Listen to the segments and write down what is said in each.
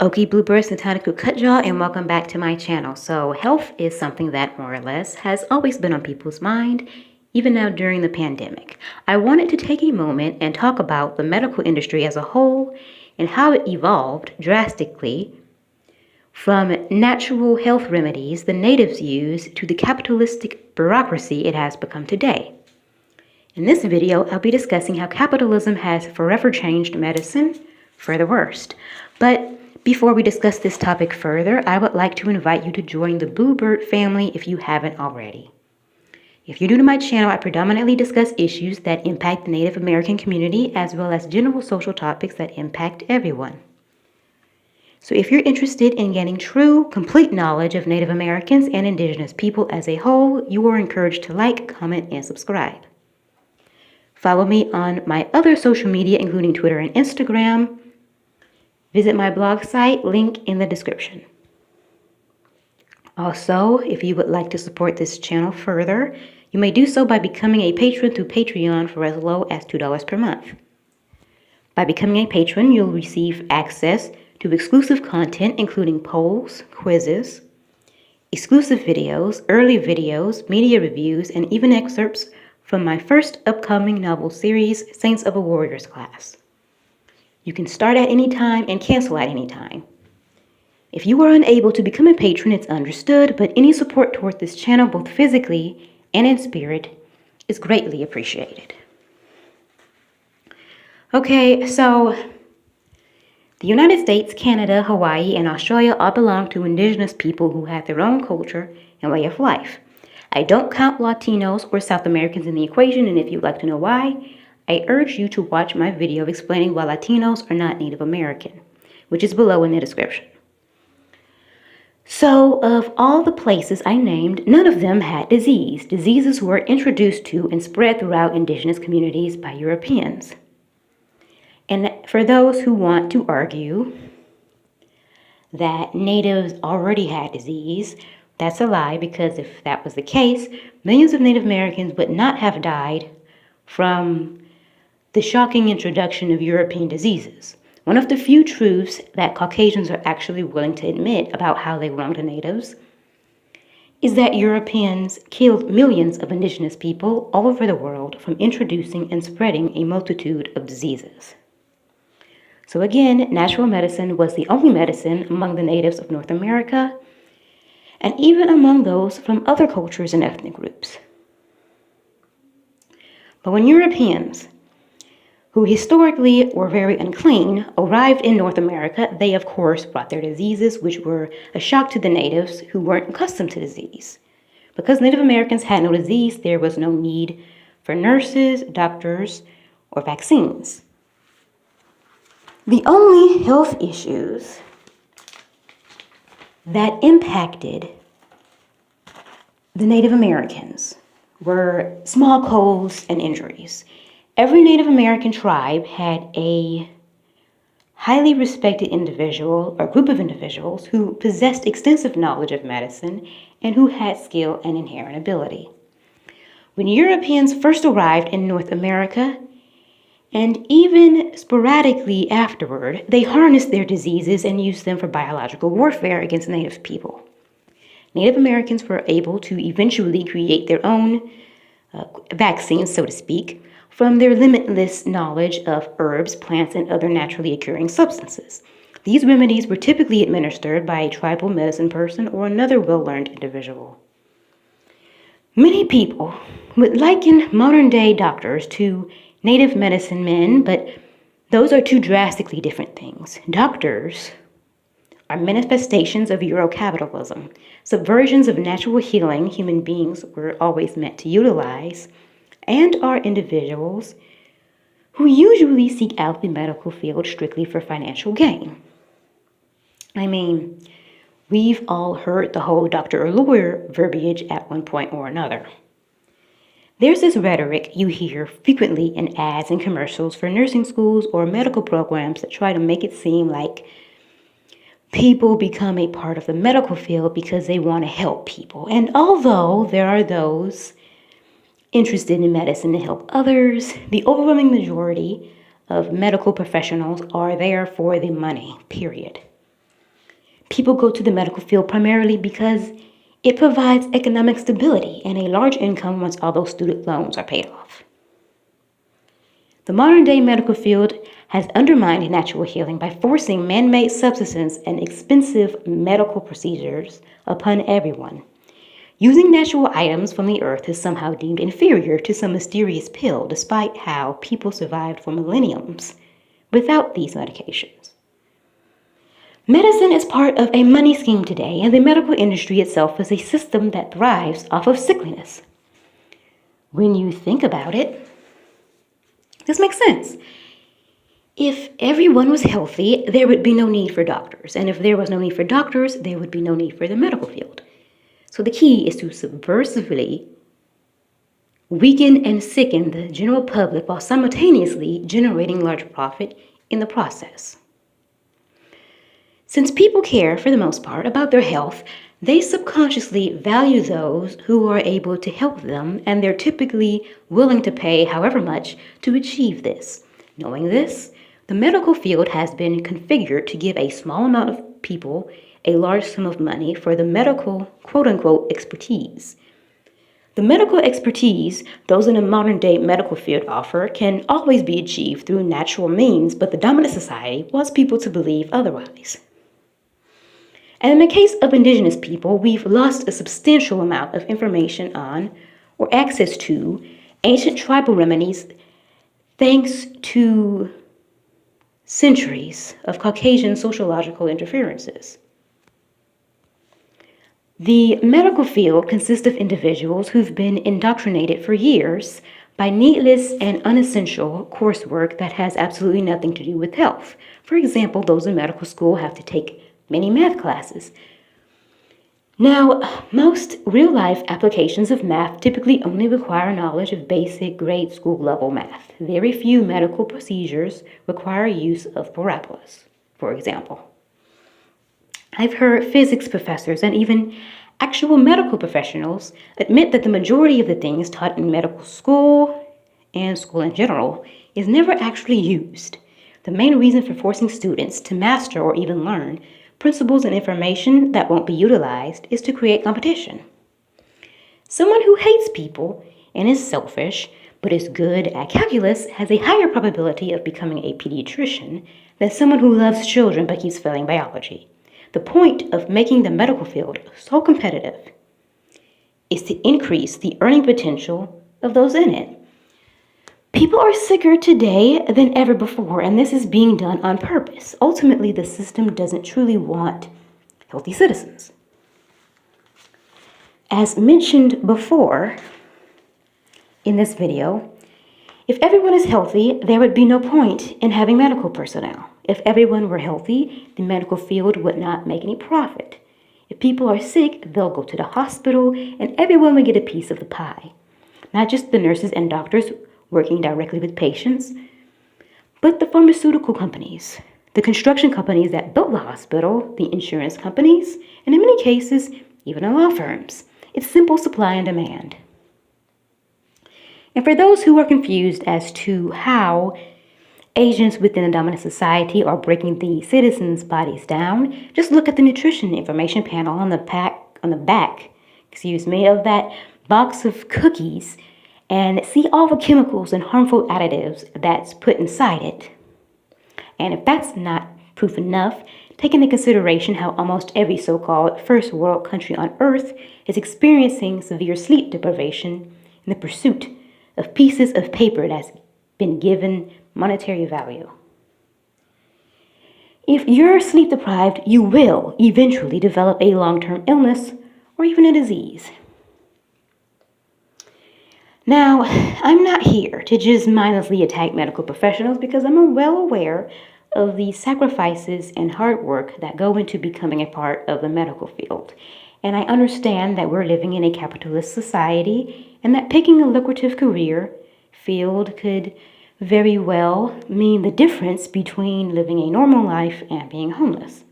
Okie bloopers, Niitaniko Cutjaw, and welcome back to my channel. So health is something that more or less has always been on people's mind, even now during the pandemic. I wanted to take a moment and talk about the medical industry as a whole and how it evolved drastically from natural health remedies the natives used to the capitalistic bureaucracy it has become today. In this video, I'll be discussing how capitalism has forever changed medicine for the worst. But before we discuss this topic further, I would like to invite you to join the Bluebird family if you haven't already. If you're new to my channel, I predominantly discuss issues that impact the Native American community as well as general social topics that impact everyone. So if you're interested in gaining true, complete knowledge of Native Americans and Indigenous people as a whole, you are encouraged to like, comment, and subscribe. Follow me on my other social media, including Twitter and Instagram. Visit my blog site, link in the description. Also, if you would like to support this channel further, you may do so by becoming a patron through Patreon for as low as $2 per month. By becoming a patron, you'll receive access to exclusive content, including polls, quizzes, exclusive videos, early videos, media reviews, and even excerpts from my first upcoming novel series, Saints of a Warriors class. You can start at any time and cancel at any time. If you are unable to become a patron, it's understood, but any support toward this channel, both physically and in spirit, is greatly appreciated. Okay, so the United States, Canada, Hawaii, and Australia all belong to Indigenous people who have their own culture and way of life. I don't count Latinos or South Americans in the equation, and if you'd like to know why, I urge you to watch my video explaining why Latinos are not Native American, which is below in the description. So, of all the places I named, none of them had diseases were introduced to and spread throughout Indigenous communities by Europeans. And for those who want to argue that natives already had disease, that's a lie, because if that was the case, millions of Native Americans would not have died from the shocking introduction of European diseases. One of the few truths that Caucasians are actually willing to admit about how they wronged the natives is that Europeans killed millions of Indigenous people all over the world from introducing and spreading a multitude of diseases. So again, natural medicine was the only medicine among the natives of North America, and even among those from other cultures and ethnic groups. But when Europeans, who historically were very unclean, arrived in North America, they of course brought their diseases, which were a shock to the natives who weren't accustomed to disease. Because Native Americans had no disease, there was no need for nurses, doctors, or vaccines. The only health issues that impacted the Native Americans were small colds and injuries. Every Native American tribe had a highly respected individual or group of individuals who possessed extensive knowledge of medicine and who had skill and inherent ability. When Europeans first arrived in North America, and even sporadically afterward, they harnessed their diseases and used them for biological warfare against Native people. Native Americans were able to eventually create their own vaccines, so to speak, from their limitless knowledge of herbs, plants, and other naturally occurring substances. These remedies were typically administered by a tribal medicine person or another well-learned individual. Many people would liken modern-day doctors to Native medicine men, but those are two drastically different things. Doctors are manifestations of Eurocapitalism, subversions of natural healing human beings were always meant to utilize, and are individuals who usually seek out the medical field strictly for financial gain. I mean, we've all heard the whole doctor or lawyer verbiage at one point or another. There's this rhetoric you hear frequently in ads and commercials for nursing schools or medical programs that try to make it seem like people become a part of the medical field because they want to help people. And although there are those interested in medicine to help others, the overwhelming majority of medical professionals are there for the money, period. People go to the medical field primarily because it provides economic stability and a large income once all those student loans are paid off. The modern-day medical field has undermined natural healing by forcing man-made substances and expensive medical procedures upon everyone. Using natural items from the earth is somehow deemed inferior to some mysterious pill, despite how people survived for millenniums without these medications. Medicine is part of a money scheme today, and the medical industry itself is a system that thrives off of sickliness. When you think about it, this makes sense. If everyone was healthy, there would be no need for doctors. And if there was no need for doctors, there would be no need for the medical field. So the key is to subversively weaken and sicken the general public while simultaneously generating large profit in the process. Since people care, for the most part, about their health, they subconsciously value those who are able to help them, and they're typically willing to pay however much to achieve this. Knowing this, the medical field has been configured to give a small amount of people a large sum of money for the medical, quote-unquote, expertise. The medical expertise those in the modern-day medical field offer can always be achieved through natural means, but the dominant society wants people to believe otherwise. And in the case of Indigenous people, we've lost a substantial amount of information on or access to ancient tribal remedies thanks to centuries of Caucasian sociological interferences. The medical field consists of individuals who've been indoctrinated for years by needless and unessential coursework that has absolutely nothing to do with health. For example, those in medical school have to take many math classes. Now, most real-life applications of math typically only require knowledge of basic grade school level math. Very few medical procedures require use of parabolas, for example. I've heard physics professors and even actual medical professionals admit that the majority of the things taught in medical school and school in general is never actually used. The main reason for forcing students to master or even learn principles and information that won't be utilized is to create competition. Someone who hates people and is selfish but is good at calculus has a higher probability of becoming a pediatrician than someone who loves children but keeps failing biology. The point of making the medical field so competitive is to increase the earning potential of those in it. People are sicker today than ever before, and this is being done on purpose. Ultimately, the system doesn't truly want healthy citizens. As mentioned before in this video, if everyone is healthy, there would be no point in having medical personnel. If everyone were healthy, the medical field would not make any profit. If people are sick, they'll go to the hospital, and everyone will get a piece of the pie. Not just the nurses and doctors working directly with patients, but the pharmaceutical companies, the construction companies that built the hospital, the insurance companies, and in many cases, even the law firms. It's simple supply and demand. And for those who are confused as to how agents within the dominant society are breaking the citizens' bodies down, just look at the nutrition information panel on the back of that box of cookies and see all the chemicals and harmful additives that's put inside it. And if that's not proof enough, take into consideration how almost every so-called first world country on earth is experiencing severe sleep deprivation in the pursuit of pieces of paper that's been given monetary value. If you're sleep deprived, you will eventually develop a long-term illness or even a disease. Now, I'm not here to just mindlessly attack medical professionals because I'm well aware of the sacrifices and hard work that go into becoming a part of the medical field. And I understand that we're living in a capitalist society and that picking a lucrative career field could very well mean the difference between living a normal life and being homeless.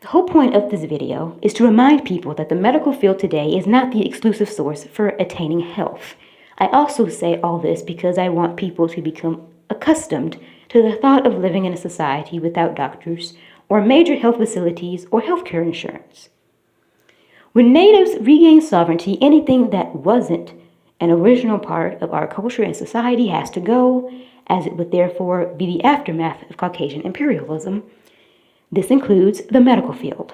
The whole point of this video is to remind people that the medical field today is not the exclusive source for attaining health. I also say all this because I want people to become accustomed to the thought of living in a society without doctors or major health facilities or healthcare insurance. When natives regain sovereignty, anything that wasn't an original part of our culture and society has to go, as it would therefore be the aftermath of Caucasian imperialism. This includes the medical field.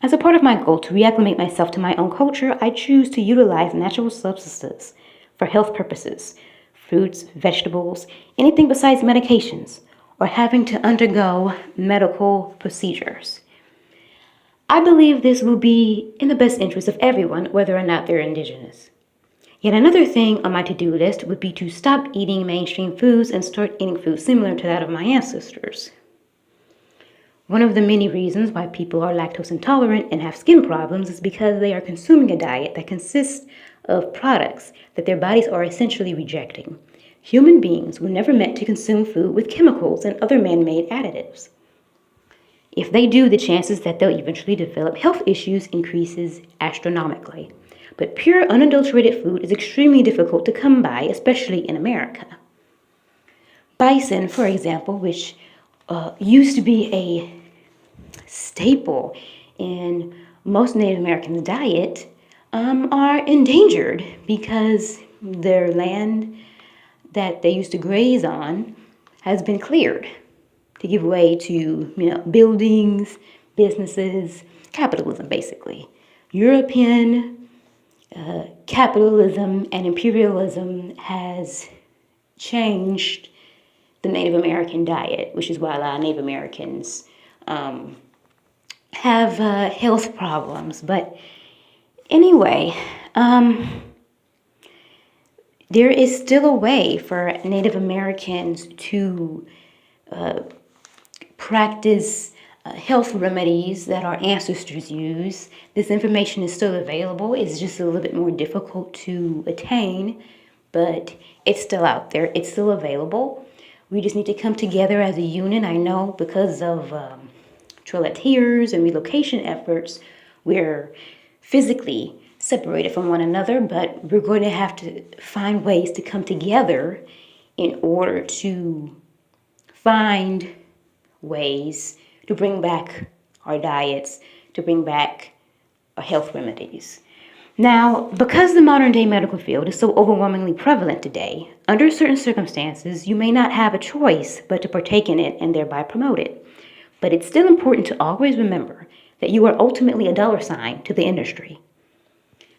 As a part of my goal to reacclimate myself to my own culture, I choose to utilize natural substances for health purposes, fruits, vegetables, anything besides medications, or having to undergo medical procedures. I believe this will be in the best interest of everyone, whether or not they're indigenous. Yet another thing on my to-do list would be to stop eating mainstream foods and start eating foods similar to that of my ancestors. One of the many reasons why people are lactose intolerant and have skin problems is because they are consuming a diet that consists of products that their bodies are essentially rejecting. Human beings were never meant to consume food with chemicals and other man-made additives. If they do, the chances that they'll eventually develop health issues increases astronomically. But pure, unadulterated food is extremely difficult to come by, especially in America. Bison, for example, which used to be a staple in most Native Americans' diet, are endangered because their land that they used to graze on has been cleared to give way to, buildings, businesses, capitalism, basically. European capitalism and imperialism has changed the Native American diet, which is why a lot of Native Americans have health problems. But anyway, there is still a way for Native Americans to practice health remedies that our ancestors use. This information is still available. It's just a little bit more difficult to attain, but it's still out there. It's still available. We just need to come together as a unit. I know because of Trail of Tears and relocation efforts, we're physically separated from one another, but we're going to have to find ways to come together in order to find ways to bring back our diets, to bring back our health remedies. Now, because the modern day medical field is so overwhelmingly prevalent today, under certain circumstances, you may not have a choice but to partake in it and thereby promote it. But it's still important to always remember that you are ultimately a dollar sign to the industry.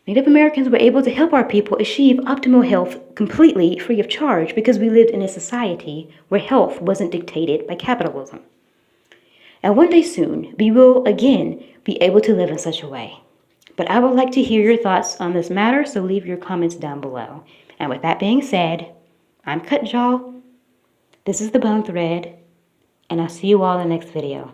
Native Americans were able to help our people achieve optimal health completely free of charge because we lived in a society where health wasn't dictated by capitalism. And one day soon, we will again be able to live in such a way. But I would like to hear your thoughts on this matter, so leave your comments down below. And with that being said, I'm Cut Jaw, this is The Bone Thread, and I'll see you all in the next video.